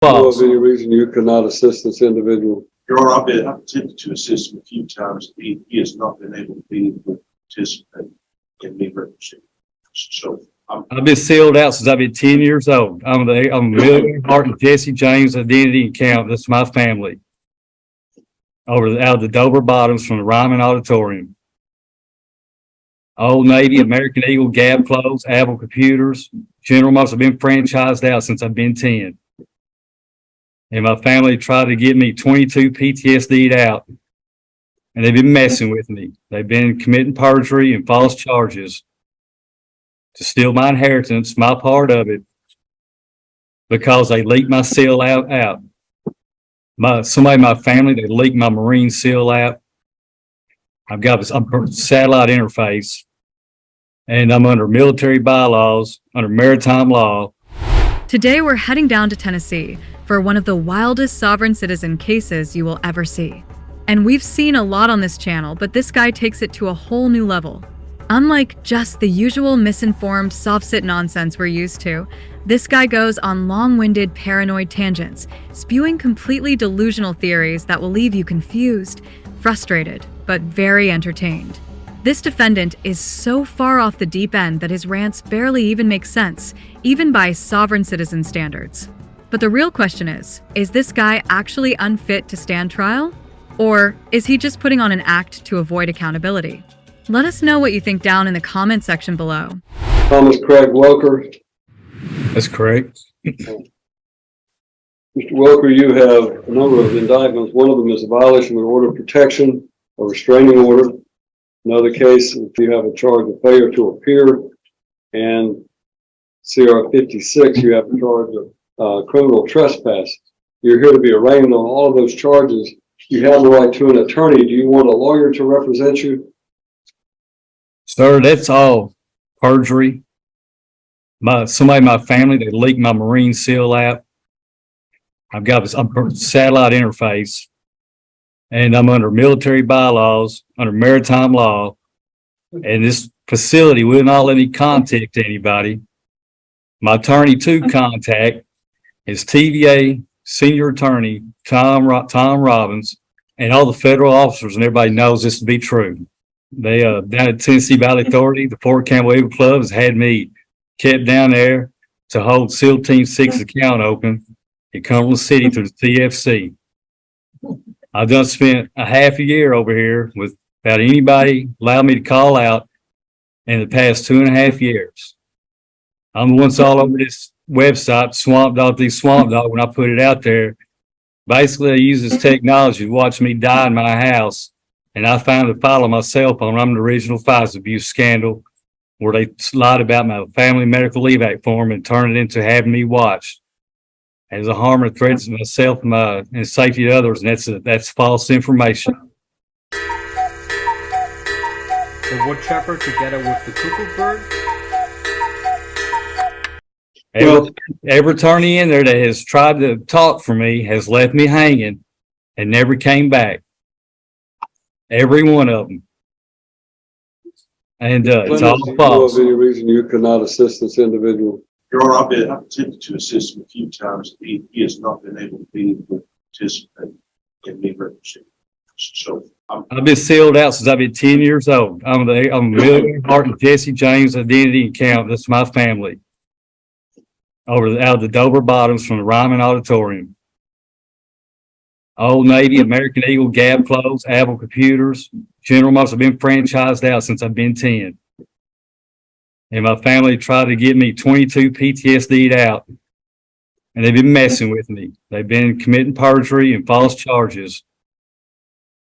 False. Of any reason you could not assist this individual? Your Honor, I've attempted to assist him a few times. He has not been able to be able to participate in me representing. So I've been sealed out since I've been 10 years old. I'm William Martin Jesse James Identity Account. That's my family. Out of the Dover Bottoms from the Ryman Auditorium. Old Navy, American Eagle, Gap Clothes, Apple Computers. General Motors have been franchised out since I've been 10. And my family tried to get me 22 PTSD'd out. And they've been messing with me. They've been committing perjury and false charges to steal my inheritance, my part of it, because they leaked my seal out. Somebody in my family, they leaked my Marine seal out. I've got a satellite interface, and I'm under military bylaws, under maritime law. Today, we're heading down to Tennessee for one of the wildest sovereign citizen cases you will ever see. And we've seen a lot on this channel, but this guy takes it to a whole new level. Unlike just the usual misinformed SovCit nonsense we're used to, this guy goes on long-winded paranoid tangents, spewing completely delusional theories that will leave you confused, frustrated, but very entertained. This defendant is so far off the deep end that his rants barely even make sense, even by sovereign citizen standards. But the real question is this guy actually unfit to stand trial? Or is he just putting on an act to avoid accountability? Let us know what you think down in the comment section below. Thomas Craig Welker. That's correct. Mr. Welker, you have a number of indictments. One of them is a violation of order of protection, a restraining order. Another case, if you have a charge of failure to appear, and CR 56, you have a charge of criminal trespass. You're here to be arraigned on all of those charges. You have the right to an attorney. Do you want a lawyer to represent you? Sir, that's all perjury. Somebody in my family, they leaked my Marine seal out. I've got a satellite interface, and I'm under military bylaws, under maritime law, and this facility will not let me contact anybody. My attorney to contact is TVA Senior Attorney Tom Robbins, and all the federal officers, and everybody knows this to be true. They down at Tennessee Valley Authority, the Fort Campbell Eagle Club has had me kept down there to hold SEAL Team 6 account open in Cumberland City through the TFC. I've done spent a half a year over here without anybody allowing me to call out in the past 2.5 years. I'm the one that's all over this website, Swamp Dog, when I put it out there. Basically, I use this technology to watch me die in my house. And I found a file on my cell phone. I'm the original Pfizer abuse scandal where they lied about my family medical leave act form and turned it into having me watched as a harm or threat to myself and the safety of others. And that's false information. The woodchopper together with the cuckoo bird? Every attorney in there that has tried to talk for me has left me hanging and never came back. Every one of them. And it's all false. Of any reason you could not assist this individual? Your Honor, I've attempted to assist him a few times. He has not been able to be able to participate in me representing. So I've been sealed out since I've been 10 years old. I'm William Martin Jesse James Identity Account. That's my family. Out of the Dover Bottoms from the Ryman Auditorium. Old Navy, American Eagle, Gap Clothes, Apple Computers. General Motors have been franchised out since I've been 10. And my family tried to get me 22 PTSD'd out. And they've been messing with me. They've been committing perjury and false charges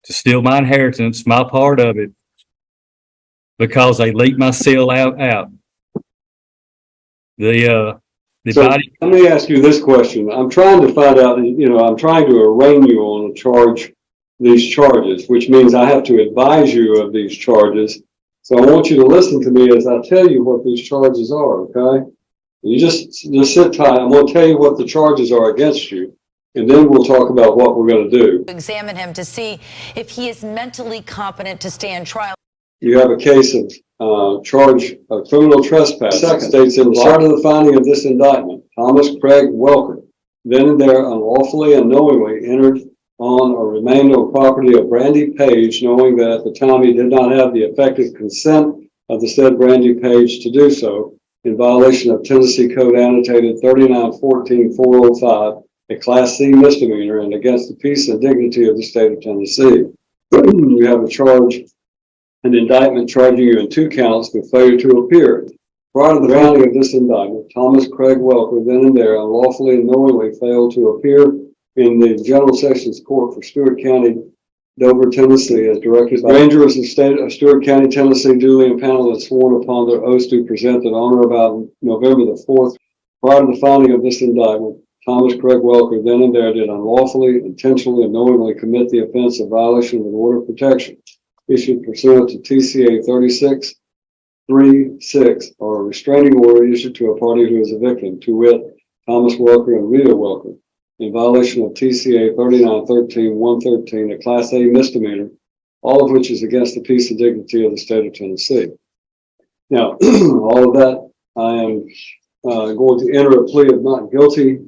to steal my inheritance, my part of it, because they leaked my seal out. Let me ask you this question. I'm trying to find out, I'm trying to arraign you on these charges, which means I have to advise you of these charges. So I want you to listen to me as I tell you what these charges are, okay? You just sit tight. I'm going to tell you what the charges are against you, and then we'll talk about what we're going to do. Examine him to see if he is mentally competent to stand trial. You have a case of charge of criminal trespass. Second states in the start of the finding of this indictment, Thomas Craig Welker then and there unlawfully and knowingly entered on or remained on property of Brandy Page, knowing that at the time he did not have the effective consent of the said Brandy Page to do so, in violation of Tennessee Code annotated 3914-405, a Class C misdemeanor, and against the peace and dignity of the state of Tennessee. You have a charge, an indictment charging you in 2 counts with failure to appear. Prior to the filing of this indictment, Thomas Craig Welker, then and there, unlawfully and knowingly failed to appear in the General Sessions Court for Stewart County, Dover, Tennessee, as directed by Rangers of State of Stewart County, Tennessee, duly impaneled and sworn upon their oaths to present on or about November the 4th. Prior to the filing of this indictment, Thomas Craig Welker, then and there, did unlawfully, intentionally, and knowingly commit the offense of violation of an order of protection issued pursuant to TCA 3636, or a restraining order issued to a party who is a victim, to wit, Thomas Welker and Rita Welker, in violation of TCA 3913-113, a Class A misdemeanor, all of which is against the peace and dignity of the state of Tennessee. Now, all of that, I am going to enter a plea of not guilty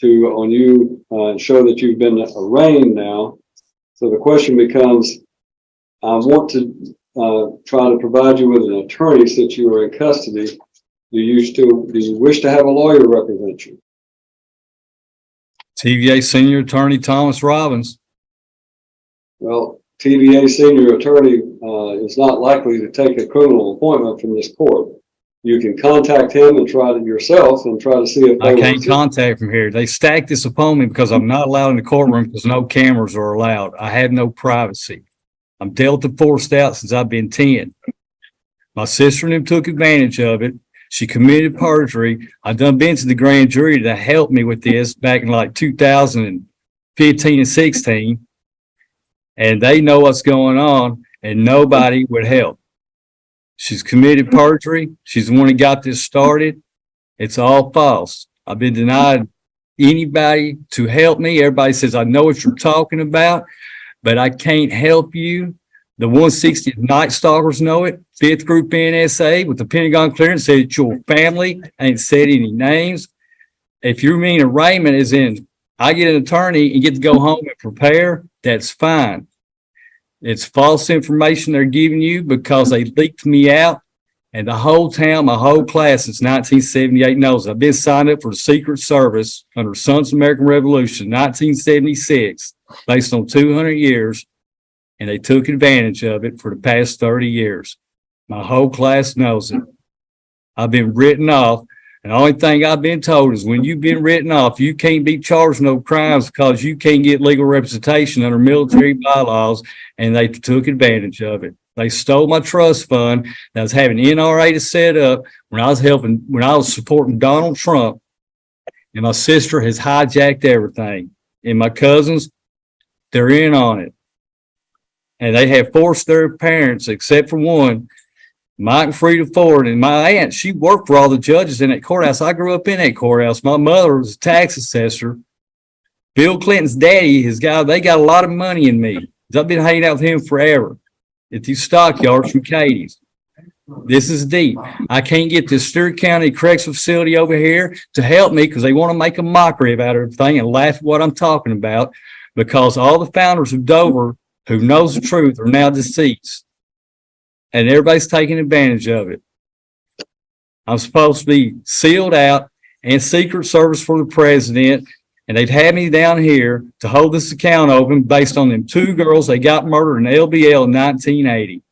on you and show that you've been arraigned now. So the question becomes, I want to try to provide you with an attorney since you are in custody. Do you wish to have a lawyer represent you? TVA Senior Attorney Thomas Robbins. Well, TVA Senior Attorney is not likely to take a criminal appointment from this court. You can contact him and try it yourself and try to see if I can't contact from here. They stacked this upon me because I'm not allowed in the courtroom because no cameras are allowed. I have no privacy. I'm Delta forced out since I've been 10. My sister and him took advantage of it. She committed perjury. I done been to the grand jury to help me with this back in like 2015 and 16. And they know what's going on and nobody would help. She's committed perjury. She's the one that got this started. It's all false. I've been denied anybody to help me. Everybody says, I know what you're talking about, but I can't help you. The 160th Night Stalkers know it. 5th Group NSA with the Pentagon clearance said it's your family. Ain't said any names. If you mean arraignment as in I get an attorney and get to go home and prepare, that's fine. It's false information they're giving you because they leaked me out, and the whole town, my whole class since 1978 knows. I've been signed up for the Secret Service under Sons of American Revolution, 1976, based on 200 years, and they took advantage of it for the past 30 years. My whole class knows it. I've been written off, and the only thing I've been told is when you've been written off, you can't be charged no crimes because you can't get legal representation under military bylaws, and they took advantage of it. They stole my trust fund that I was having NRA to set up when I was supporting Donald Trump, and my sister has hijacked everything. And my cousins, they're in on it. And they have forced their parents, except for one, Mike and Frida Ford, and my aunt, she worked for all the judges in that courthouse. I grew up in that courthouse. My mother was a tax assessor. Bill Clinton's daddy, they got a lot of money in me. I've been hanging out with him forever at these stockyards from Katie's. This is deep. I can't get this Stewart County correctional facility over here to help me because they want to make a mockery about everything and laugh at what I'm talking about, because all the founders of Dover who knows the truth are now deceased. And everybody's taking advantage of it. I'm supposed to be sealed out and Secret Service for the president, and they'd have me down here to hold this account open based on them 2 girls they got murdered in LBL in 1980.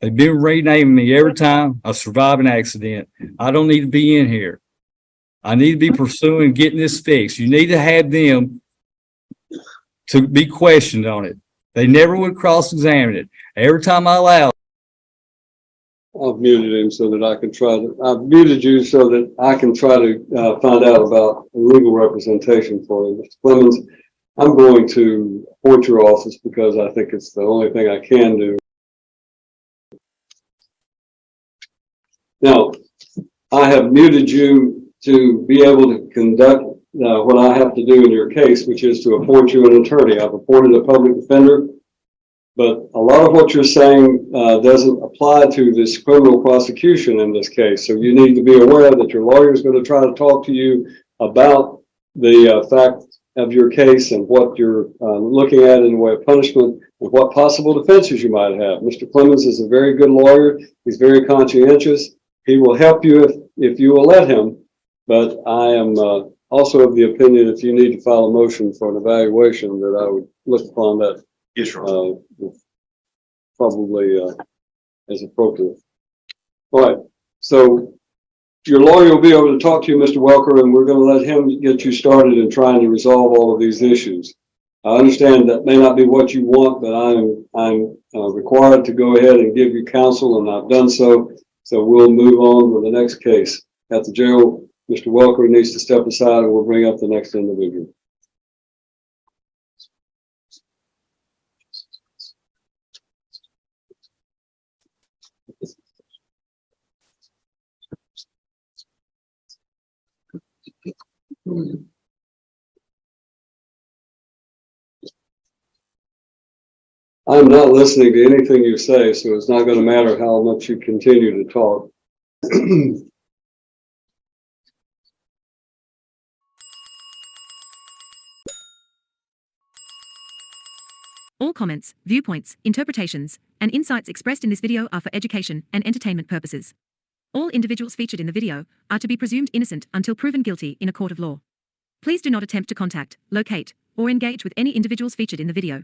They've been renaming me every time I survive an accident. I don't need to be in here. I need to be pursuing getting this fixed. You need to have them to be questioned on it. They never would cross-examine it. Every time I allow. I've muted him so that I can I've muted you so that I can try to find out about legal representation for you. Mr. Clemens, I'm going to appoint your office because I think it's the only thing I can do. Now, I have muted you to be able to conduct what I have to do in your case, which is to appoint you an attorney. I've appointed a public defender, but a lot of what you're saying doesn't apply to this criminal prosecution in this case. So you need to be aware that your lawyer is going to try to talk to you about the fact of your case and what you're looking at in the way of punishment and what possible defenses you might have. Mr. Clemens is a very good lawyer. He's very conscientious. He will help you if you will let him. But I am also of the opinion if you need to file a motion for an evaluation that I would look upon that Yes, Your Honor. probably as appropriate. All right. So your lawyer will be able to talk to you, Mr. Welker, and we're going to let him get you started in trying to resolve all of these issues. I understand that may not be what you want, but I'm required to go ahead and give you counsel, and I've done so. So we'll move on to the next case. At the jail, Mr. Welker needs to step aside, and we'll bring up the next individual. I'm not listening to anything you say, so it's not going to matter how much you continue to talk. All comments, viewpoints, interpretations, and insights expressed in this video are for education and entertainment purposes. All individuals featured in the video are to be presumed innocent until proven guilty in a court of law. Please do not attempt to contact, locate, or engage with any individuals featured in the video.